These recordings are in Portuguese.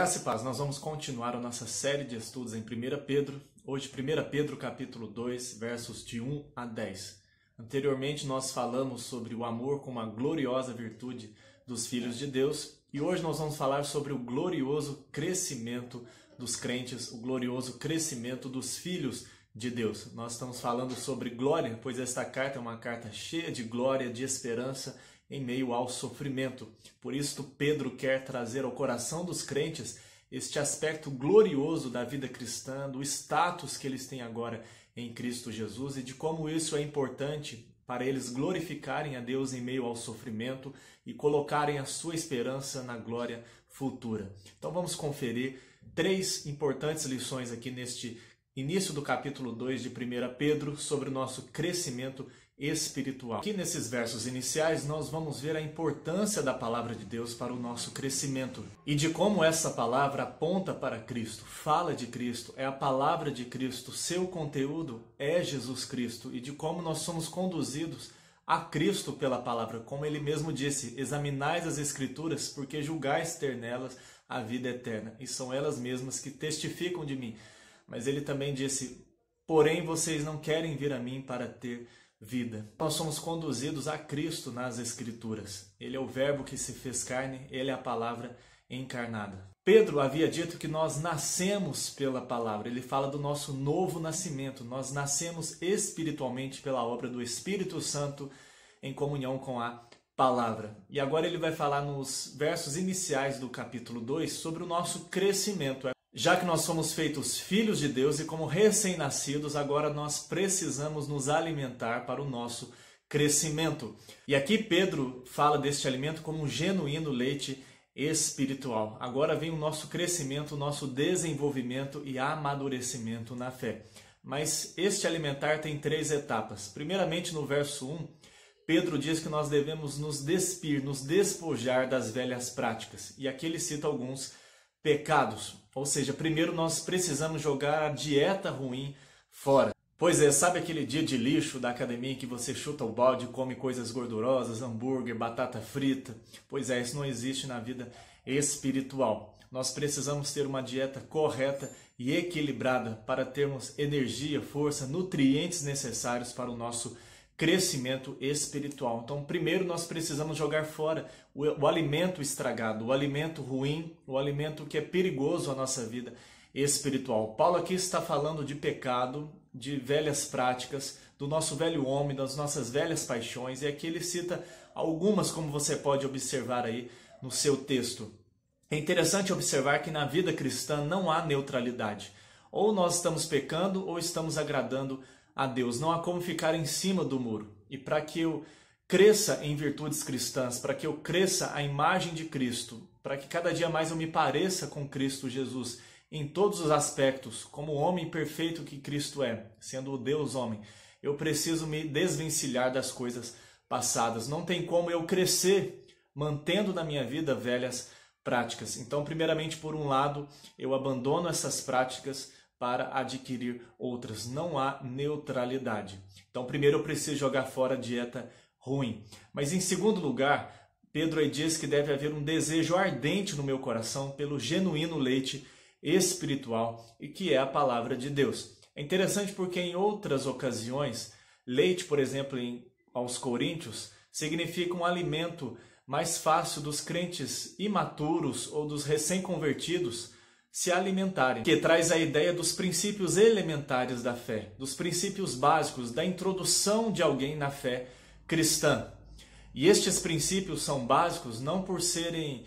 Graça e paz, nós vamos continuar a nossa série de estudos em 1 Pedro. Hoje, 1 Pedro capítulo 2, versos de 1 a 10. Anteriormente nós falamos sobre o amor como a gloriosa virtude dos filhos de Deus. E hoje nós vamos falar sobre o glorioso crescimento dos crentes, o glorioso crescimento dos filhos de Deus. Nós estamos falando sobre glória, pois esta carta é uma carta cheia de glória, de esperança, em meio ao sofrimento. Por isso, Pedro quer trazer ao coração dos crentes este aspecto glorioso da vida cristã, do status que eles têm agora em Cristo Jesus e de como isso é importante para eles glorificarem a Deus em meio ao sofrimento e colocarem a sua esperança na glória futura. Então vamos conferir 3 importantes lições aqui neste início do capítulo 2 de 1 Pedro sobre o nosso crescimento espiritual. Aqui nesses versos iniciais nós vamos ver a importância da palavra de Deus para o nosso crescimento e de como essa palavra aponta para Cristo, fala de Cristo, é a palavra de Cristo, seu conteúdo é Jesus Cristo e de como nós somos conduzidos a Cristo pela palavra, como ele mesmo disse, examinais as Escrituras porque julgais ter nelas a vida eterna e são elas mesmas que testificam de mim. Mas ele também disse, porém vocês não querem vir a mim para ter vida. Nós somos conduzidos a Cristo nas Escrituras. Ele é o verbo que se fez carne, ele é a palavra encarnada. Pedro havia dito que nós nascemos pela palavra. Ele fala do nosso novo nascimento. Nós nascemos espiritualmente pela obra do Espírito Santo em comunhão com a palavra. E agora ele vai falar nos versos iniciais do capítulo 2 sobre o nosso crescimento. Já que nós somos feitos filhos de Deus e como recém-nascidos, agora nós precisamos nos alimentar para o nosso crescimento. E aqui Pedro fala deste alimento como um genuíno leite espiritual. Agora vem o nosso crescimento, o nosso desenvolvimento e amadurecimento na fé. Mas este alimentar tem 3 etapas. Primeiramente, no verso 1, Pedro diz que nós devemos nos despir, nos despojar das velhas práticas. E aqui ele cita alguns pecados. Ou seja, primeiro nós precisamos jogar a dieta ruim fora. Pois é, sabe aquele dia de lixo da academia em que você chuta o balde e come coisas gordurosas, hambúrguer, batata frita? Pois é, isso não existe na vida espiritual. Nós precisamos ter uma dieta correta e equilibrada para termos energia, força, nutrientes necessários para o nosso crescimento espiritual. Então, primeiro nós precisamos jogar fora o alimento estragado, o alimento ruim, o alimento que é perigoso à nossa vida espiritual. Paulo aqui está falando de pecado, de velhas práticas, do nosso velho homem, das nossas velhas paixões, e aqui ele cita algumas, como você pode observar aí no seu texto. É interessante observar que na vida cristã não há neutralidade. Ou nós estamos pecando ou estamos agradando a Deus. Não há como ficar em cima do muro. E para que eu cresça em virtudes cristãs, para que eu cresça à imagem de Cristo, para que cada dia mais eu me pareça com Cristo Jesus em todos os aspectos, como o homem perfeito que Cristo é, sendo o Deus homem, eu preciso me desvencilhar das coisas passadas. Não tem como eu crescer mantendo na minha vida velhas práticas. Então, primeiramente, por um lado, eu abandono essas práticas para adquirir outras. Não há neutralidade. Então, primeiro eu preciso jogar fora a dieta ruim. Mas, em segundo lugar, Pedro aí diz que deve haver um desejo ardente no meu coração pelo genuíno leite espiritual, e que é a palavra de Deus. É interessante porque em outras ocasiões, leite, por exemplo, aos Coríntios, significa um alimento mais fácil dos crentes imaturos ou dos recém-convertidos se alimentarem, que traz a ideia dos princípios elementares da fé, dos princípios básicos, da introdução de alguém na fé cristã. E estes princípios são básicos não por serem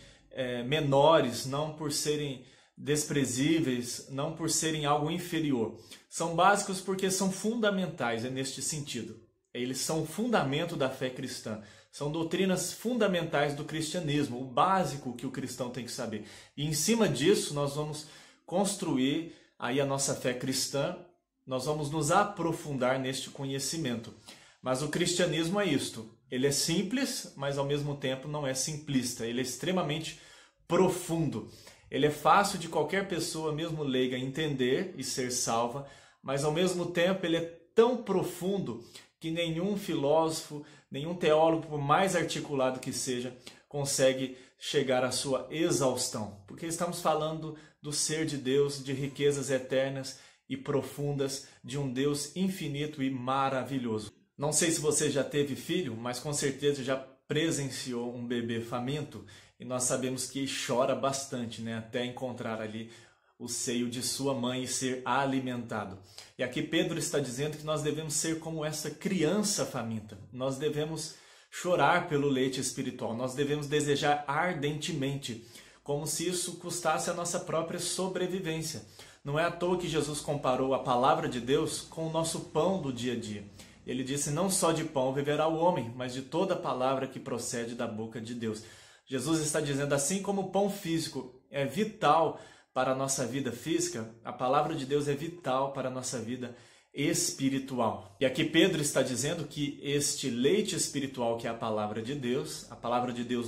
menores, não por serem desprezíveis, não por serem algo inferior. São básicos porque são fundamentais, é neste sentido. Eles são o fundamento da fé cristã. São doutrinas fundamentais do cristianismo, o básico que o cristão tem que saber. E em cima disso nós vamos construir aí a nossa fé cristã, nós vamos nos aprofundar neste conhecimento. Mas o cristianismo é isto, ele é simples, mas ao mesmo tempo não é simplista, ele é extremamente profundo. Ele é fácil de qualquer pessoa, mesmo leiga, entender e ser salva, mas ao mesmo tempo ele é tão profundo que nenhum filósofo, nenhum teólogo, por mais articulado que seja, consegue chegar à sua exaustão. Porque estamos falando do ser de Deus, de riquezas eternas e profundas, de um Deus infinito e maravilhoso. Não sei se você já teve filho, mas com certeza já presenciou um bebê faminto, e nós sabemos que chora bastante, né? Até encontrar ali o seio de sua mãe e ser alimentado. E aqui Pedro está dizendo que nós devemos ser como essa criança faminta. Nós devemos chorar pelo leite espiritual. Nós devemos desejar ardentemente, como se isso custasse a nossa própria sobrevivência. Não é à toa que Jesus comparou a palavra de Deus com o nosso pão do dia a dia. Ele disse: não só de pão viverá o homem, mas de toda palavra que procede da boca de Deus. Jesus está dizendo, assim como o pão físico é vital para a nossa vida física, a palavra de Deus é vital para a nossa vida espiritual. E aqui Pedro está dizendo que este leite espiritual, que é a palavra de Deus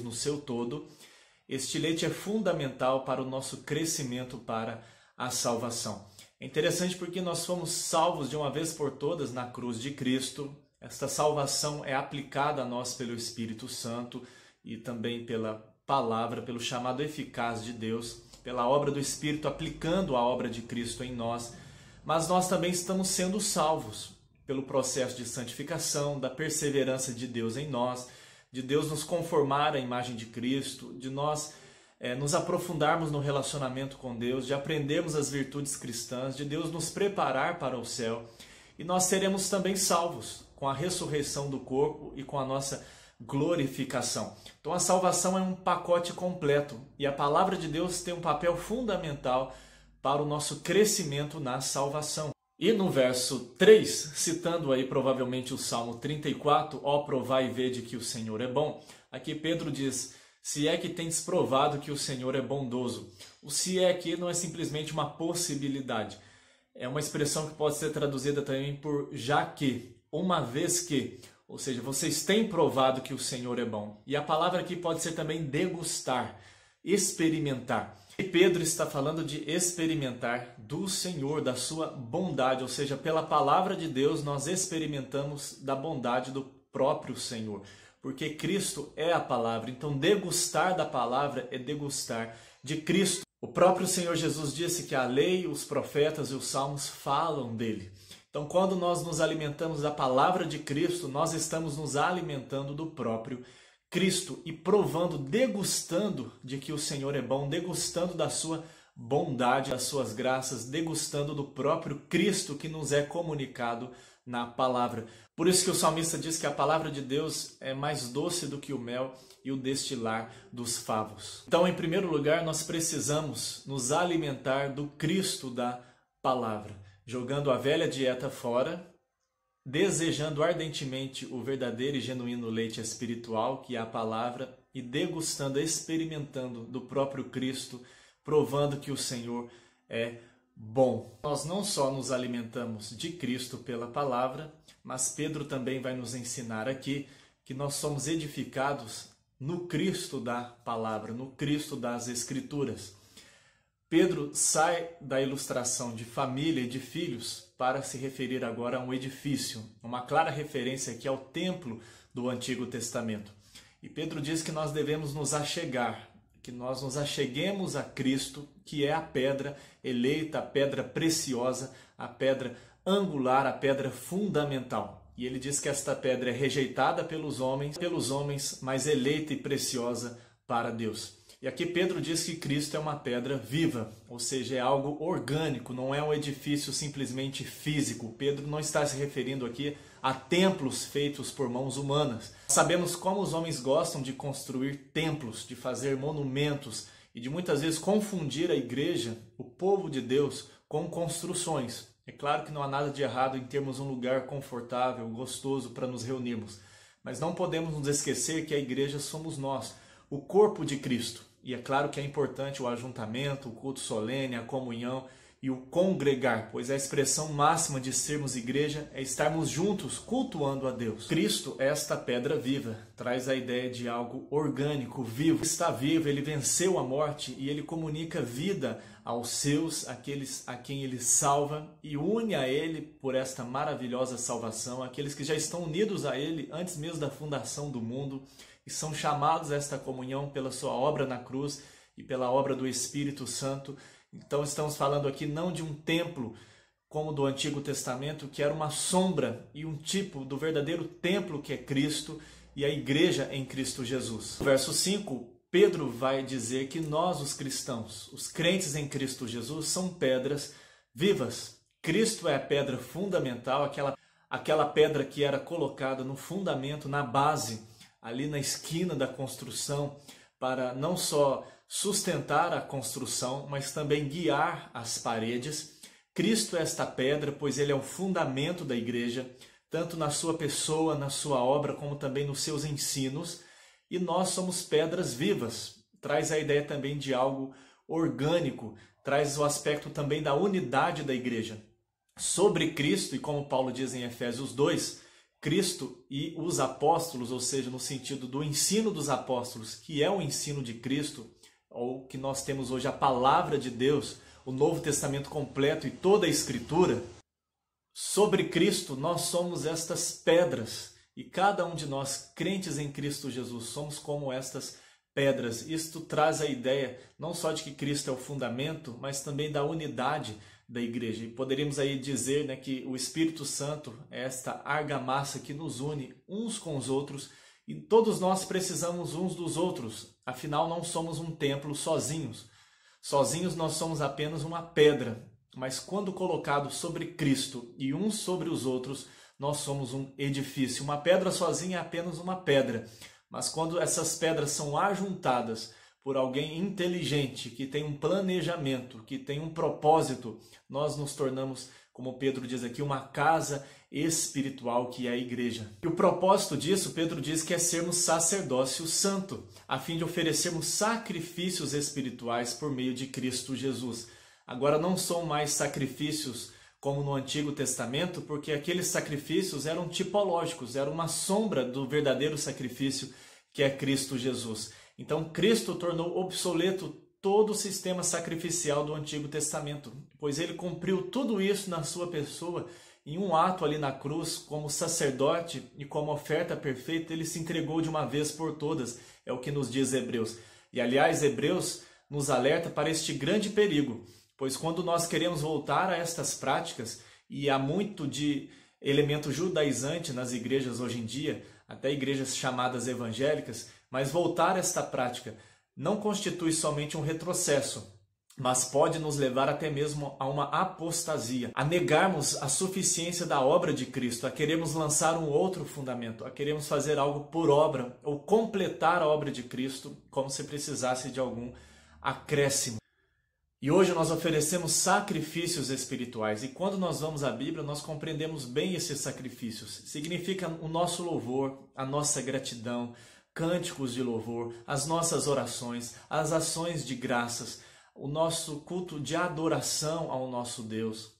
no seu todo, este leite é fundamental para o nosso crescimento, para a salvação. É interessante porque nós fomos salvos de uma vez por todas na cruz de Cristo. Esta salvação é aplicada a nós pelo Espírito Santo e também pela palavra, pelo chamado eficaz de Deus, pela obra do Espírito aplicando a obra de Cristo em nós. Mas nós também estamos sendo salvos pelo processo de santificação, da perseverança de Deus em nós, de Deus nos conformar à imagem de Cristo, de nós nos aprofundarmos no relacionamento com Deus, de aprendermos as virtudes cristãs, de Deus nos preparar para o céu. E nós seremos também salvos com a ressurreição do corpo e com a nossa glorificação. Então a salvação é um pacote completo e a palavra de Deus tem um papel fundamental para o nosso crescimento na salvação. E no verso 3, citando aí provavelmente o Salmo 34, ó provai e vede que o Senhor é bom, aqui Pedro diz: se é que tendes provado que o Senhor é bondoso. O se é aqui não é simplesmente uma possibilidade. É uma expressão que pode ser traduzida também por já que, uma vez que. Ou seja, vocês têm provado que o Senhor é bom. E a palavra aqui pode ser também degustar, experimentar. E Pedro está falando de experimentar do Senhor, da sua bondade. Ou seja, pela palavra de Deus nós experimentamos da bondade do próprio Senhor. Porque Cristo é a palavra. Então degustar da palavra é degustar de Cristo. O próprio Senhor Jesus disse que a lei, os profetas e os salmos falam dele. Então, quando nós nos alimentamos da palavra de Cristo, nós estamos nos alimentando do próprio Cristo e provando, degustando de que o Senhor é bom, degustando da sua bondade, das suas graças, degustando do próprio Cristo que nos é comunicado na palavra. Por isso que o salmista diz que a palavra de Deus é mais doce do que o mel e o destilar dos favos. Então, em primeiro lugar, nós precisamos nos alimentar do Cristo da palavra, jogando a velha dieta fora, desejando ardentemente o verdadeiro e genuíno leite espiritual, que é a palavra, e degustando, experimentando do próprio Cristo, provando que o Senhor é bom. Nós não só nos alimentamos de Cristo pela palavra, mas Pedro também vai nos ensinar aqui que nós somos edificados no Cristo da palavra, no Cristo das Escrituras. Pedro sai da ilustração de família e de filhos para se referir agora a um edifício, uma clara referência aqui ao templo do Antigo Testamento. E Pedro diz que nós devemos nos achegar, que nós nos acheguemos a Cristo, que é a pedra eleita, a pedra preciosa, a pedra angular, a pedra fundamental. E ele diz que esta pedra é rejeitada pelos homens, mas eleita e preciosa para Deus. E aqui Pedro diz que Cristo é uma pedra viva, ou seja, é algo orgânico, não é um edifício simplesmente físico. Pedro não está se referindo aqui a templos feitos por mãos humanas. Sabemos como os homens gostam de construir templos, de fazer monumentos e de muitas vezes confundir a igreja, o povo de Deus, com construções. É claro que não há nada de errado em termos um lugar confortável, gostoso para nos reunirmos, mas não podemos nos esquecer que a igreja somos nós, o corpo de Cristo. E é claro que é importante o ajuntamento, o culto solene, a comunhão e o congregar, pois a expressão máxima de sermos igreja é estarmos juntos cultuando a Deus. Cristo, esta pedra viva, traz a ideia de algo orgânico, vivo. Está vivo, ele venceu a morte e ele comunica vida aos seus, aqueles a quem ele salva e une a ele por esta maravilhosa salvação, aqueles que já estão unidos a ele antes mesmo da fundação do mundo e são chamados a esta comunhão pela sua obra na cruz e pela obra do Espírito Santo. Então estamos falando aqui não de um templo como do Antigo Testamento, que era uma sombra e um tipo do verdadeiro templo que é Cristo e a igreja em Cristo Jesus. No verso 5, Pedro vai dizer que nós, os cristãos, os crentes em Cristo Jesus, são pedras vivas. Cristo é a pedra fundamental, aquela pedra que era colocada no fundamento, na base, ali na esquina da construção, para não só sustentar a construção, mas também guiar as paredes. Cristo é esta pedra, pois ele é o fundamento da igreja, tanto na sua pessoa, na sua obra, como também nos seus ensinos. E nós somos pedras vivas. Traz a ideia também de algo orgânico, traz o aspecto também da unidade da igreja. Sobre Cristo, e como Paulo diz em Efésios 2, Cristo e os apóstolos, ou seja, no sentido do ensino dos apóstolos, que é o ensino de Cristo, ou que nós temos hoje a palavra de Deus, o Novo Testamento completo e toda a Escritura. Sobre Cristo, nós somos estas pedras, e cada um de nós, crentes em Cristo Jesus, somos como estas pedras. Isto traz a ideia não só de que Cristo é o fundamento, mas também da unidade da igreja. E poderíamos aí dizer, né, que o Espírito Santo é esta argamassa que nos une uns com os outros, e todos nós precisamos uns dos outros. Afinal, não somos um templo sozinhos. Sozinhos nós somos apenas uma pedra, mas quando colocados sobre Cristo e uns sobre os outros, nós somos um edifício. Uma pedra sozinha é apenas uma pedra, mas quando essas pedras são ajuntadas por alguém inteligente, que tem um planejamento, que tem um propósito, nós nos tornamos, como Pedro diz aqui, uma casa espiritual, que é a igreja. E o propósito disso, Pedro diz que é sermos sacerdócio santo, a fim de oferecermos sacrifícios espirituais por meio de Cristo Jesus. Agora não são mais sacrifícios como no Antigo Testamento, porque aqueles sacrifícios eram tipológicos, eram uma sombra do verdadeiro sacrifício que é Cristo Jesus. Então Cristo tornou obsoleto todo o sistema sacrificial do Antigo Testamento, pois ele cumpriu tudo isso na sua pessoa. Em um ato ali na cruz, como sacerdote e como oferta perfeita, ele se entregou de uma vez por todas, é o que nos diz Hebreus. E aliás, Hebreus nos alerta para este grande perigo, pois quando nós queremos voltar a estas práticas, e há muito de elemento judaizante nas igrejas hoje em dia, até igrejas chamadas evangélicas, mas voltar a esta prática não constitui somente um retrocesso, mas pode nos levar até mesmo a uma apostasia, a negarmos a suficiência da obra de Cristo, a queremos lançar um outro fundamento, a queremos fazer algo por obra, ou completar a obra de Cristo, como se precisasse de algum acréscimo. E hoje nós oferecemos sacrifícios espirituais, e quando nós vamos à Bíblia, nós compreendemos bem esses sacrifícios. Significa o nosso louvor, a nossa gratidão, cânticos de louvor, as nossas orações, as ações de graças, o nosso culto de adoração ao nosso Deus.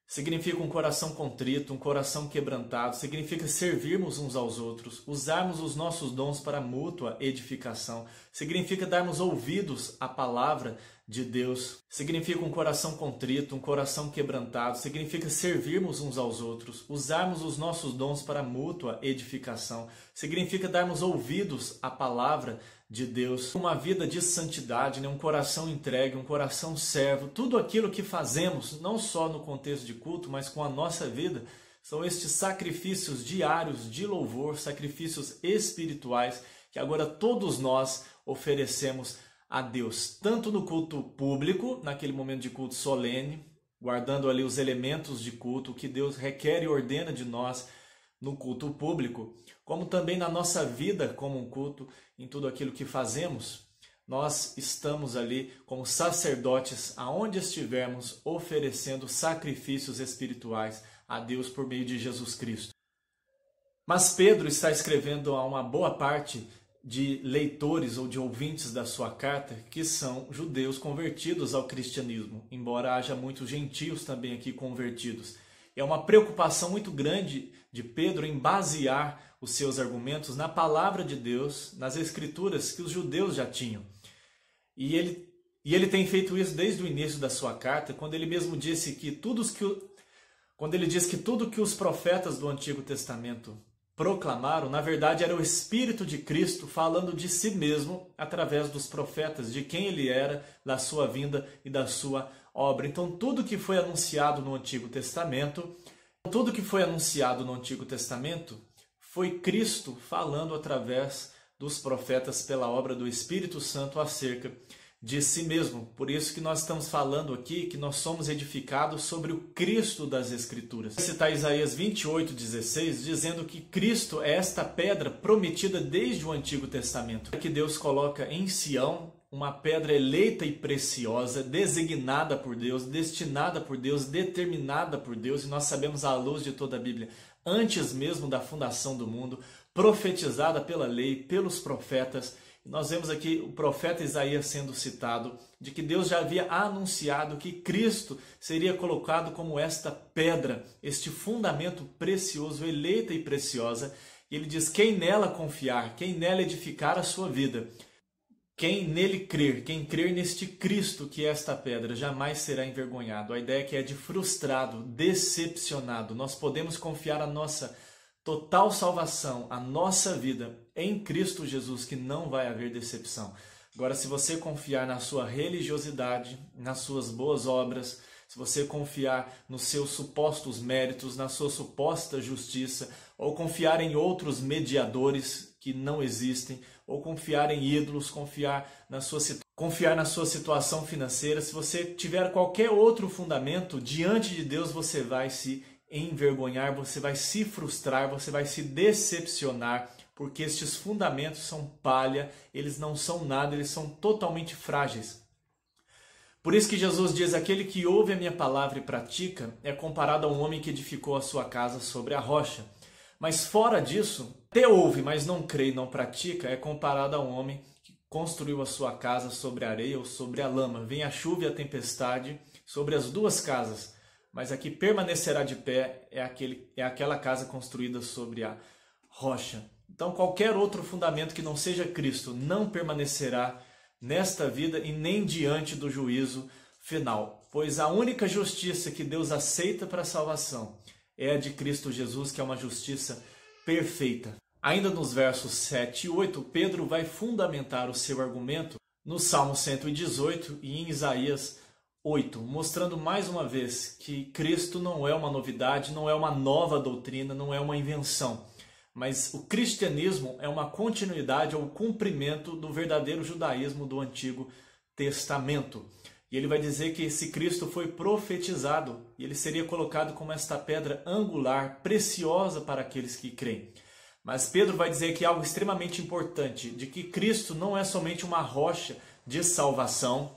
Significa um coração contrito, um coração quebrantado, significa servirmos uns aos outros, usarmos os nossos dons para mútua edificação, significa darmos ouvidos à palavra de Deus, significa um coração contrito, um coração quebrantado, significa servirmos uns aos outros, usarmos os nossos dons para mútua edificação, significa darmos ouvidos à palavra de Deus, uma vida de santidade, né? Um coração entregue, um coração servo, tudo aquilo que fazemos, não só no contexto de culto, mas com a nossa vida, são estes sacrifícios diários de louvor, sacrifícios espirituais, que agora todos nós oferecemos a Deus, tanto no culto público, naquele momento de culto solene, guardando ali os elementos de culto, que Deus requer e ordena de nós no culto público, como também na nossa vida como um culto, em tudo aquilo que fazemos, nós estamos ali como sacerdotes, aonde estivermos, oferecendo sacrifícios espirituais a Deus por meio de Jesus Cristo. Mas Pedro está escrevendo a uma boa parte de leitores ou de ouvintes da sua carta que são judeus convertidos ao cristianismo, embora haja muitos gentios também aqui convertidos. É uma preocupação muito grande de Pedro em basear os seus argumentos na palavra de Deus, nas escrituras que os judeus já tinham. E ele tem feito isso desde o início da sua carta, quando ele mesmo disse que tudo que os profetas do Antigo Testamento proclamaram, na verdade, era o Espírito de Cristo falando de si mesmo através dos profetas, de quem ele era, da sua vinda e da sua obra. Então, tudo que foi anunciado no Antigo Testamento foi Cristo falando através dos profetas pela obra do Espírito Santo acerca de si mesmo. Por isso que nós estamos falando aqui que nós somos edificados sobre o Cristo das Escrituras. Vou citar Isaías 28:16, dizendo que Cristo é esta pedra prometida desde o Antigo Testamento, que Deus coloca em Sião, uma pedra eleita e preciosa, designada por Deus, destinada por Deus, determinada por Deus, e nós sabemos à luz de toda a Bíblia, antes mesmo da fundação do mundo, profetizada pela lei, pelos profetas. Nós vemos aqui o profeta Isaías sendo citado, de que Deus já havia anunciado que Cristo seria colocado como esta pedra, este fundamento precioso, eleita e preciosa. E ele diz, quem nela confiar, quem nela edificar a sua vida, quem nele crer, quem crer neste Cristo que é esta pedra, jamais será envergonhado. A ideia que é de frustrado, decepcionado. Nós podemos confiar a nossa total salvação, a nossa vida em Cristo Jesus, que não vai haver decepção. Agora, se você confiar na sua religiosidade, nas suas boas obras, se você confiar nos seus supostos méritos, na sua suposta justiça, ou confiar em outros mediadores que não existem, ou confiar em ídolos, confiar na sua situação financeira, se você tiver qualquer outro fundamento, diante de Deus você vai se envergonhar, você vai se frustrar, você vai se decepcionar, porque estes fundamentos são palha, eles não são nada, eles são totalmente frágeis. Por isso que Jesus diz, aquele que ouve a minha palavra e pratica é comparado a um homem que edificou a sua casa sobre a rocha. Mas fora disso, até ouve, mas não crê e não pratica, é comparado a um homem que construiu a sua casa sobre a areia ou sobre a lama. Vem a chuva e a tempestade sobre as duas casas, mas a que permanecerá de pé é aquela casa construída sobre a rocha. Então qualquer outro fundamento que não seja Cristo não permanecerá nesta vida e nem diante do juízo final. Pois a única justiça que Deus aceita para a salvação é a de Cristo Jesus, que é uma justiça perfeita. Ainda nos versos 7 e 8, Pedro vai fundamentar o seu argumento no Salmo 118 e em Isaías 8, mostrando mais uma vez que Cristo não é uma novidade, não é uma nova doutrina, não é uma invenção, mas o cristianismo é uma continuidade ou cumprimento do verdadeiro judaísmo do Antigo Testamento. E ele vai dizer que esse Cristo foi profetizado e ele seria colocado como esta pedra angular, preciosa para aqueles que creem. Mas Pedro vai dizer que algo extremamente importante, de que Cristo não é somente uma rocha de salvação,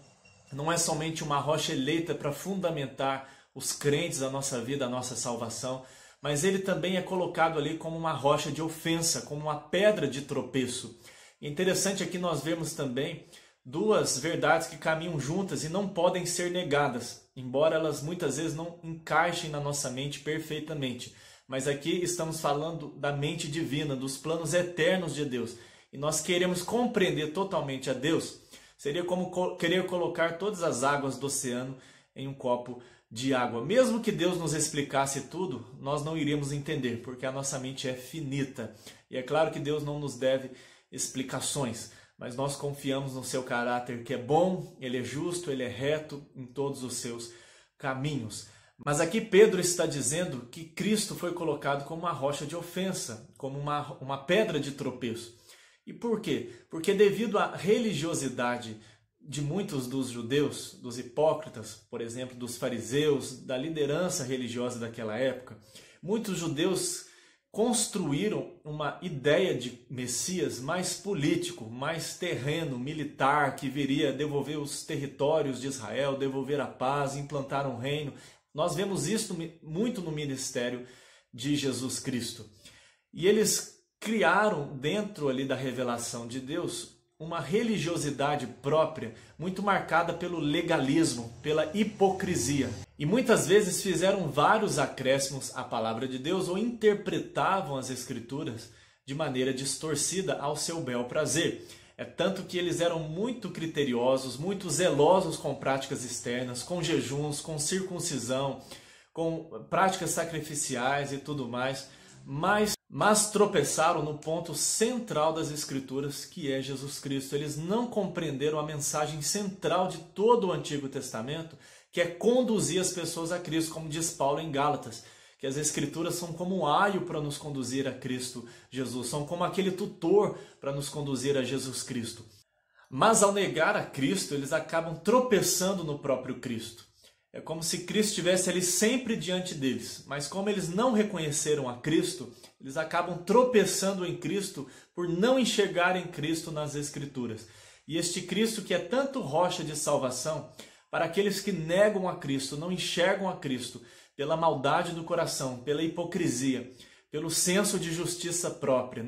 não é somente uma rocha eleita para fundamentar os crentes, a nossa vida, a nossa salvação, mas ele também é colocado ali como uma rocha de ofensa, como uma pedra de tropeço. E interessante aqui nós vemos também duas verdades que caminham juntas e não podem ser negadas, embora elas muitas vezes não encaixem na nossa mente perfeitamente. Mas aqui estamos falando da mente divina, dos planos eternos de Deus. E nós queremos compreender totalmente a Deus. Seria como querer colocar todas as águas do oceano em um copo de água. Mesmo que Deus nos explicasse tudo, nós não iríamos entender, porque a nossa mente é finita. E é claro que Deus não nos deve explicações, mas nós confiamos no seu caráter, que é bom, ele é justo, ele é reto em todos os seus caminhos. Mas aqui Pedro está dizendo que Cristo foi colocado como uma rocha de ofensa, como uma pedra de tropeço. E por quê? Porque devido à religiosidade de muitos dos judeus, dos hipócritas, por exemplo, dos fariseus, da liderança religiosa daquela época, muitos judeus construíram uma ideia de Messias mais político, mais terreno, militar, que viria devolver os territórios de Israel, devolver a paz, implantar um reino. Nós vemos isso muito no ministério de Jesus Cristo. E eles criaram dentro ali da revelação de Deus uma religiosidade própria, muito marcada pelo legalismo, pela hipocrisia. E muitas vezes fizeram vários acréscimos à palavra de Deus ou interpretavam as Escrituras de maneira distorcida ao seu bel prazer. É tanto que eles eram muito criteriosos, muito zelosos com práticas externas, com jejuns, com circuncisão, com práticas sacrificiais e tudo mais, mas tropeçaram no ponto central das Escrituras, que é Jesus Cristo. Eles não compreenderam a mensagem central de todo o Antigo Testamento, que é conduzir as pessoas a Cristo, como diz Paulo em Gálatas, que as Escrituras são como um aio para nos conduzir a Cristo Jesus, são como aquele tutor para nos conduzir a Jesus Cristo. Mas ao negar a Cristo, eles acabam tropeçando no próprio Cristo. É como se Cristo estivesse ali sempre diante deles, mas como eles não reconheceram a Cristo, eles acabam tropeçando em Cristo por não enxergarem Cristo nas Escrituras. E este Cristo que é tanto rocha de salvação, para aqueles que negam a Cristo, não enxergam a Cristo, pela maldade do coração, pela hipocrisia, pelo senso de justiça própria,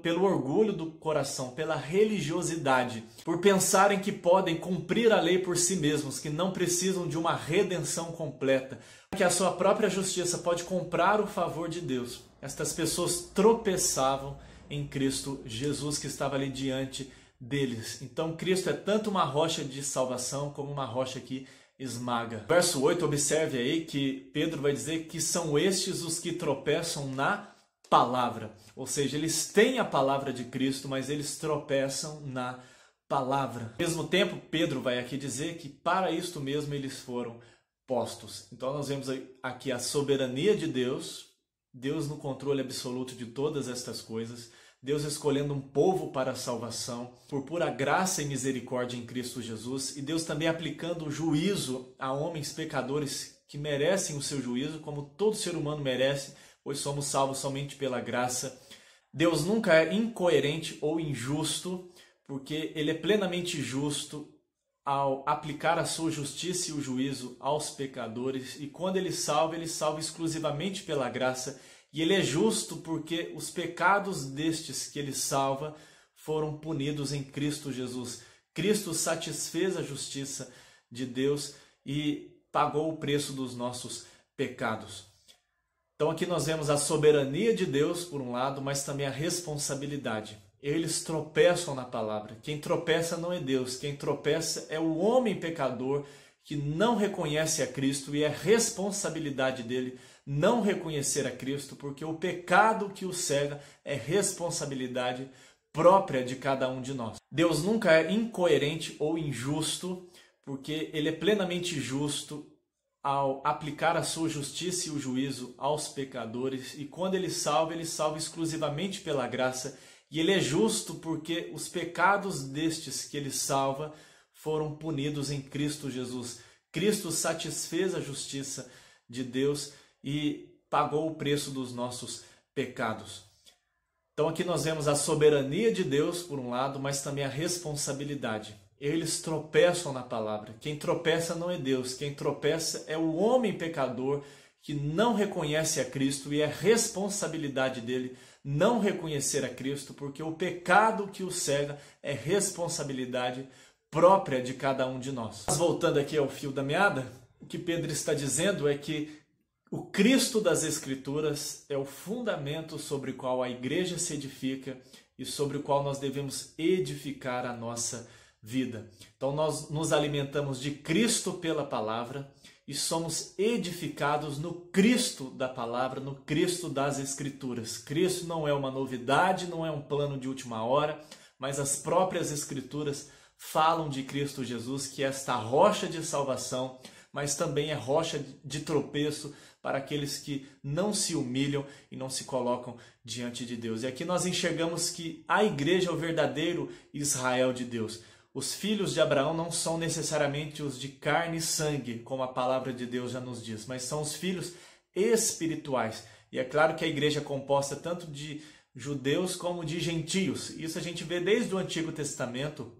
pelo orgulho do coração, pela religiosidade, por pensarem que podem cumprir a lei por si mesmos, que não precisam de uma redenção completa, que a sua própria justiça pode comprar o favor de Deus. Estas pessoas tropeçavam em Cristo Jesus, que estava ali diante deles. Então Cristo é tanto uma rocha de salvação como uma rocha que esmaga. Verso 8, observe aí que Pedro vai dizer que são estes os que tropeçam na palavra. Ou seja, eles têm a palavra de Cristo, mas eles tropeçam na palavra. Ao mesmo tempo, Pedro vai aqui dizer que para isto mesmo eles foram postos. Então nós vemos aqui a soberania de Deus, Deus no controle absoluto de todas estas coisas, Deus escolhendo um povo para a salvação, por pura graça e misericórdia em Cristo Jesus, e Deus também aplicando o juízo a homens pecadores que merecem o seu juízo, como todo ser humano merece, pois somos salvos somente pela graça. Deus nunca é incoerente ou injusto, porque Ele é plenamente justo ao aplicar a sua justiça e o juízo aos pecadores, e quando Ele salva exclusivamente pela graça. E Ele é justo porque os pecados destes que Ele salva foram punidos em Cristo Jesus. Cristo satisfez a justiça de Deus e pagou o preço dos nossos pecados. Então aqui nós vemos a soberania de Deus por um lado, mas também a responsabilidade. Eles tropeçam na palavra. Quem tropeça não é Deus, quem tropeça é o homem pecador que não reconhece a Cristo, e é responsabilidade dele não reconhecer a Cristo, porque o pecado que o cega é responsabilidade própria de cada um de nós. Deus nunca é incoerente ou injusto, porque Ele é plenamente justo ao aplicar a sua justiça e o juízo aos pecadores, e quando Ele salva exclusivamente pela graça, e Ele é justo porque os pecados destes que Ele salva foram punidos em Cristo Jesus. Cristo satisfez a justiça de Deus e pagou o preço dos nossos pecados. Então aqui nós vemos a soberania de Deus por um lado, mas também a responsabilidade. Eles tropeçam na palavra. Quem tropeça não é Deus, quem tropeça é o homem pecador que não reconhece a Cristo, e é responsabilidade dele não reconhecer a Cristo, porque o pecado que o cega é responsabilidade própria de cada um de nós. Mas voltando aqui ao fio da meada, o que Pedro está dizendo é que o Cristo das Escrituras é o fundamento sobre o qual a igreja se edifica e sobre o qual nós devemos edificar a nossa vida. Então nós nos alimentamos de Cristo pela palavra e somos edificados no Cristo da palavra, no Cristo das Escrituras. Cristo não é uma novidade, não é um plano de última hora, mas as próprias Escrituras falam de Cristo Jesus, que é esta rocha de salvação, mas também é rocha de tropeço para aqueles que não se humilham e não se colocam diante de Deus. E aqui nós enxergamos que a igreja é o verdadeiro Israel de Deus. Os filhos de Abraão não são necessariamente os de carne e sangue, como a palavra de Deus já nos diz, mas são os filhos espirituais. E é claro que a igreja é composta tanto de judeus como de gentios. Isso a gente vê desde o Antigo Testamento,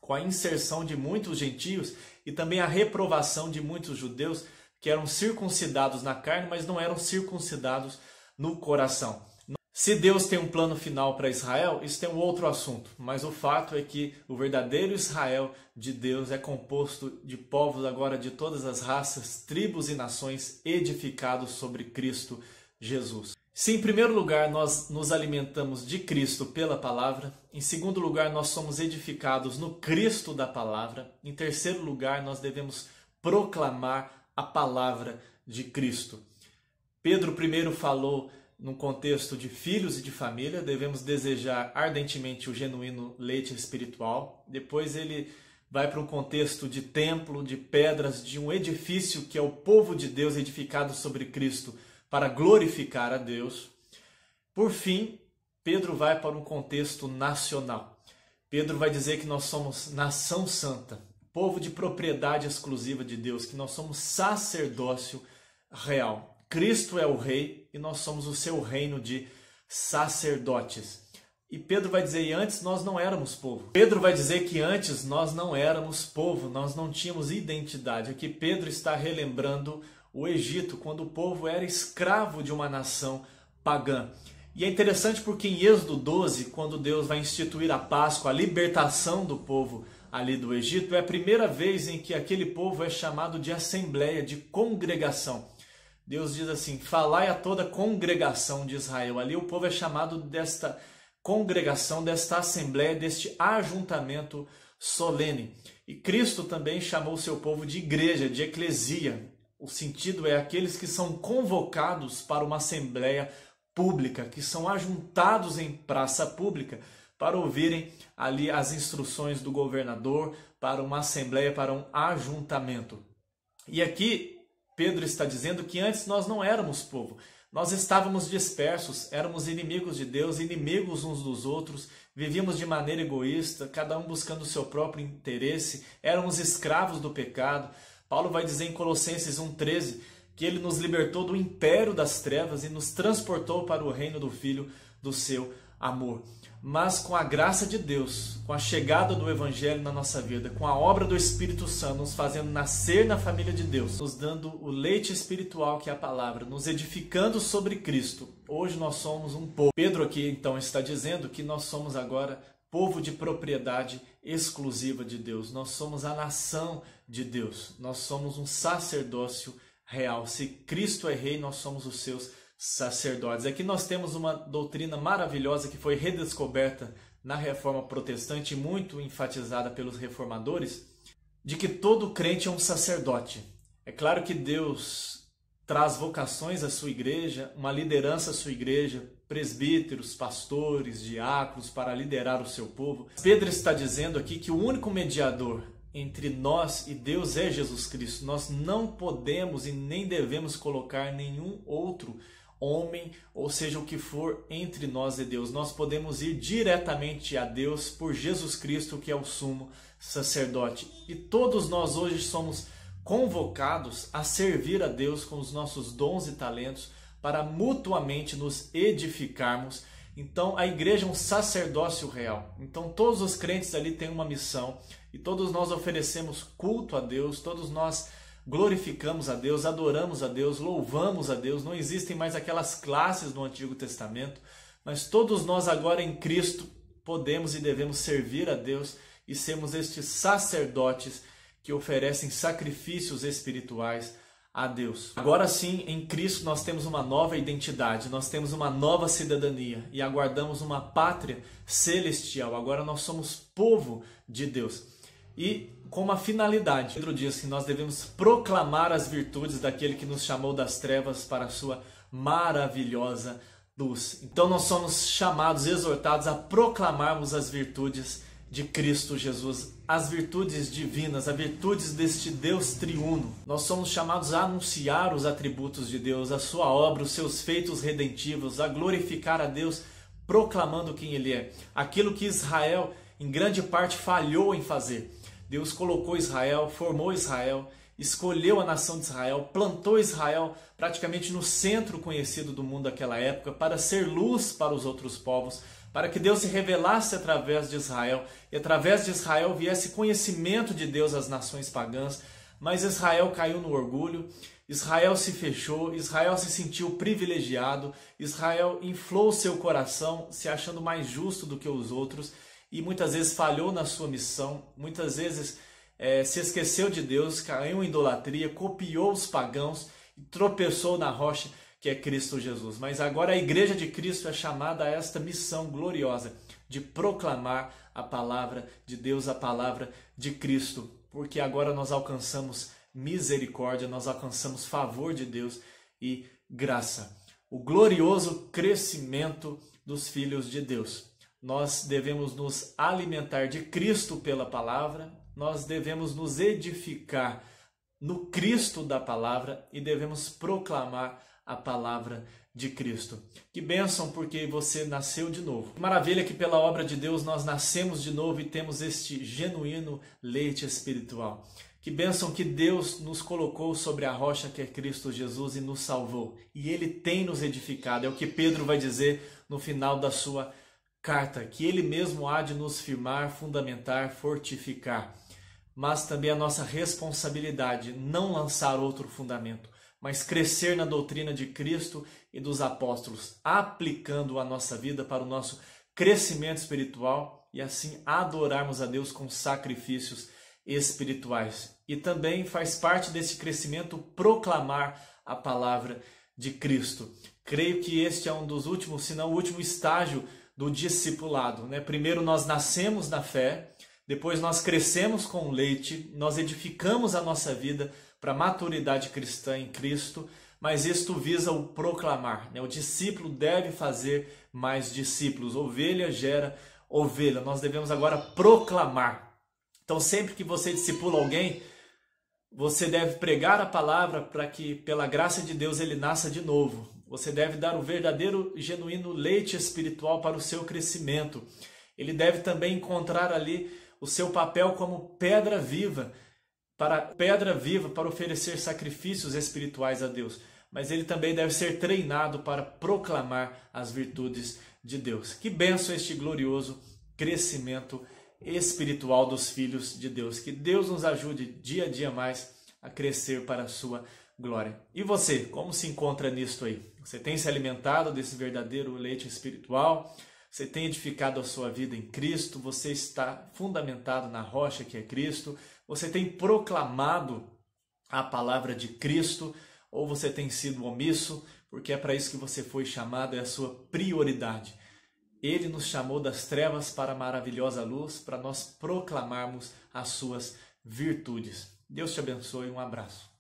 com a inserção de muitos gentios e também a reprovação de muitos judeus que eram circuncidados na carne, mas não eram circuncidados no coração. Se Deus tem um plano final para Israel, isso tem um outro assunto, mas o fato é que o verdadeiro Israel de Deus é composto de povos agora de todas as raças, tribos e nações edificados sobre Cristo Jesus. Se em primeiro lugar nós nos alimentamos de Cristo pela palavra, em segundo lugar nós somos edificados no Cristo da palavra, em terceiro lugar nós devemos proclamar a palavra de Cristo. Pedro primeiro falou num contexto de filhos e de família, devemos desejar ardentemente o genuíno leite espiritual. Depois ele vai para um contexto de templo, de pedras, de um edifício que é o povo de Deus edificado sobre Cristo para glorificar a Deus. Por fim, Pedro vai para um contexto nacional. Pedro vai dizer que nós somos nação santa, povo de propriedade exclusiva de Deus, que nós somos sacerdócio real. Cristo é o rei e nós somos o seu reino de sacerdotes. E Pedro vai dizer, e antes nós não éramos povo. Pedro vai dizer que antes nós não éramos povo, nós não tínhamos identidade. Aqui Pedro está relembrando o Egito, quando o povo era escravo de uma nação pagã. E é interessante porque em Êxodo 12, quando Deus vai instituir a Páscoa, a libertação do povo ali do Egito, é a primeira vez em que aquele povo é chamado de assembleia, de congregação. Deus diz assim, falai a toda a congregação de Israel. Ali o povo é chamado desta congregação, desta assembleia, deste ajuntamento solene. E Cristo também chamou o seu povo de igreja, de eclesia. O sentido é aqueles que são convocados para uma assembleia pública, que são ajuntados em praça pública para ouvirem ali as instruções do governador, para uma assembleia, para um ajuntamento. E aqui Pedro está dizendo que antes nós não éramos povo, nós estávamos dispersos, éramos inimigos de Deus, inimigos uns dos outros, vivíamos de maneira egoísta, cada um buscando o seu próprio interesse, éramos escravos do pecado. Paulo vai dizer em Colossenses 1,13 que ele nos libertou do império das trevas e nos transportou para o reino do Filho do seu amor. Mas com a graça de Deus, com a chegada do Evangelho na nossa vida, com a obra do Espírito Santo, nos fazendo nascer na família de Deus, nos dando o leite espiritual que é a palavra, nos edificando sobre Cristo, hoje nós somos um povo. Pedro aqui então está dizendo que nós somos agora povo de propriedade exclusiva de Deus, nós somos a nação de Deus, nós somos um sacerdócio real. Se Cristo é rei, nós somos os seus sacerdotes. Aqui nós temos uma doutrina maravilhosa que foi redescoberta na Reforma Protestante, muito enfatizada pelos reformadores, de que todo crente é um sacerdote. É claro que Deus traz vocações à sua igreja, uma liderança à sua igreja, presbíteros, pastores, diáconos para liderar o seu povo. Pedro está dizendo aqui que o único mediador entre nós e Deus é Jesus Cristo. Nós não podemos e nem devemos colocar nenhum outro homem, ou seja, o que for entre nós e Deus. Nós podemos ir diretamente a Deus por Jesus Cristo, que é o sumo sacerdote. E todos nós hoje somos convocados a servir a Deus com os nossos dons e talentos para mutuamente nos edificarmos. Então a igreja é um sacerdócio real. Então todos os crentes ali têm uma missão e todos nós oferecemos culto a Deus, todos nós glorificamos a Deus, adoramos a Deus, louvamos a Deus. Não existem mais aquelas classes no Antigo Testamento, mas todos nós agora em Cristo podemos e devemos servir a Deus e sermos estes sacerdotes que oferecem sacrifícios espirituais a Deus. Agora sim, em Cristo nós temos uma nova identidade, nós temos uma nova cidadania e aguardamos uma pátria celestial. Agora nós somos povo de Deus. E com uma finalidade, Pedro diz que nós devemos proclamar as virtudes daquele que nos chamou das trevas para a sua maravilhosa luz. Então nós somos chamados, exortados a proclamarmos as virtudes de Cristo Jesus, as virtudes divinas, as virtudes deste Deus triuno. Nós somos chamados a anunciar os atributos de Deus, a sua obra, os seus feitos redentivos, a glorificar a Deus, proclamando quem Ele é. Aquilo que Israel, em grande parte, falhou em fazer. Deus colocou Israel, formou Israel, escolheu a nação de Israel, plantou Israel praticamente no centro conhecido do mundo daquela época para ser luz para os outros povos, para que Deus se revelasse através de Israel e através de Israel viesse conhecimento de Deus às nações pagãs. Mas Israel caiu no orgulho, Israel se fechou, Israel se sentiu privilegiado, Israel inflou seu coração, se achando mais justo do que os outros e muitas vezes falhou na sua missão, muitas vezes se esqueceu de Deus, caiu em idolatria, copiou os pagãos e tropeçou na rocha que é Cristo Jesus. Mas agora a Igreja de Cristo é chamada a esta missão gloriosa de proclamar a palavra de Deus, a palavra de Cristo, porque agora nós alcançamos misericórdia, nós alcançamos favor de Deus e graça. O glorioso crescimento dos filhos de Deus. Nós devemos nos alimentar de Cristo pela palavra, nós devemos nos edificar no Cristo da palavra e devemos proclamar a palavra de Cristo. Que bênção, porque você nasceu de novo. Maravilha que pela obra de Deus nós nascemos de novo e temos este genuíno leite espiritual. Que bênção que Deus nos colocou sobre a rocha que é Cristo Jesus e nos salvou. E Ele tem nos edificado. É o que Pedro vai dizer no final da sua carta, que Ele mesmo há de nos firmar, fundamentar, fortificar. Mas também a nossa responsabilidade, não lançar outro fundamento, mas crescer na doutrina de Cristo e dos apóstolos, aplicando a nossa vida para o nosso crescimento espiritual e assim adorarmos a Deus com sacrifícios espirituais. E também faz parte desse crescimento proclamar a palavra de Cristo. Creio que este é um dos últimos, se não o último estágio do discipulado, né? Primeiro nós nascemos na fé, depois nós crescemos com o leite, nós edificamos a nossa vida para a maturidade cristã em Cristo, mas isto visa o proclamar, né? O discípulo deve fazer mais discípulos, ovelha gera ovelha, nós devemos agora proclamar. Então sempre que você discipula alguém, você deve pregar a palavra para que pela graça de Deus ele nasça de novo. Você deve dar o verdadeiro, genuíno leite espiritual para o seu crescimento. Ele deve também encontrar ali o seu papel como pedra viva para oferecer sacrifícios espirituais a Deus. Mas ele também deve ser treinado para proclamar as virtudes de Deus. Que bênção este glorioso crescimento espiritual dos filhos de Deus. Que Deus nos ajude dia a dia mais a crescer para a sua glória. E você, como se encontra nisto aí? Você tem se alimentado desse verdadeiro leite espiritual? Você tem edificado a sua vida em Cristo? Você está fundamentado na rocha que é Cristo? Você tem proclamado a palavra de Cristo? Ou você tem sido omisso? Porque é para isso que você foi chamado, é a sua prioridade. Ele nos chamou das trevas para a maravilhosa luz, para nós proclamarmos as suas virtudes. Deus te abençoe, um abraço.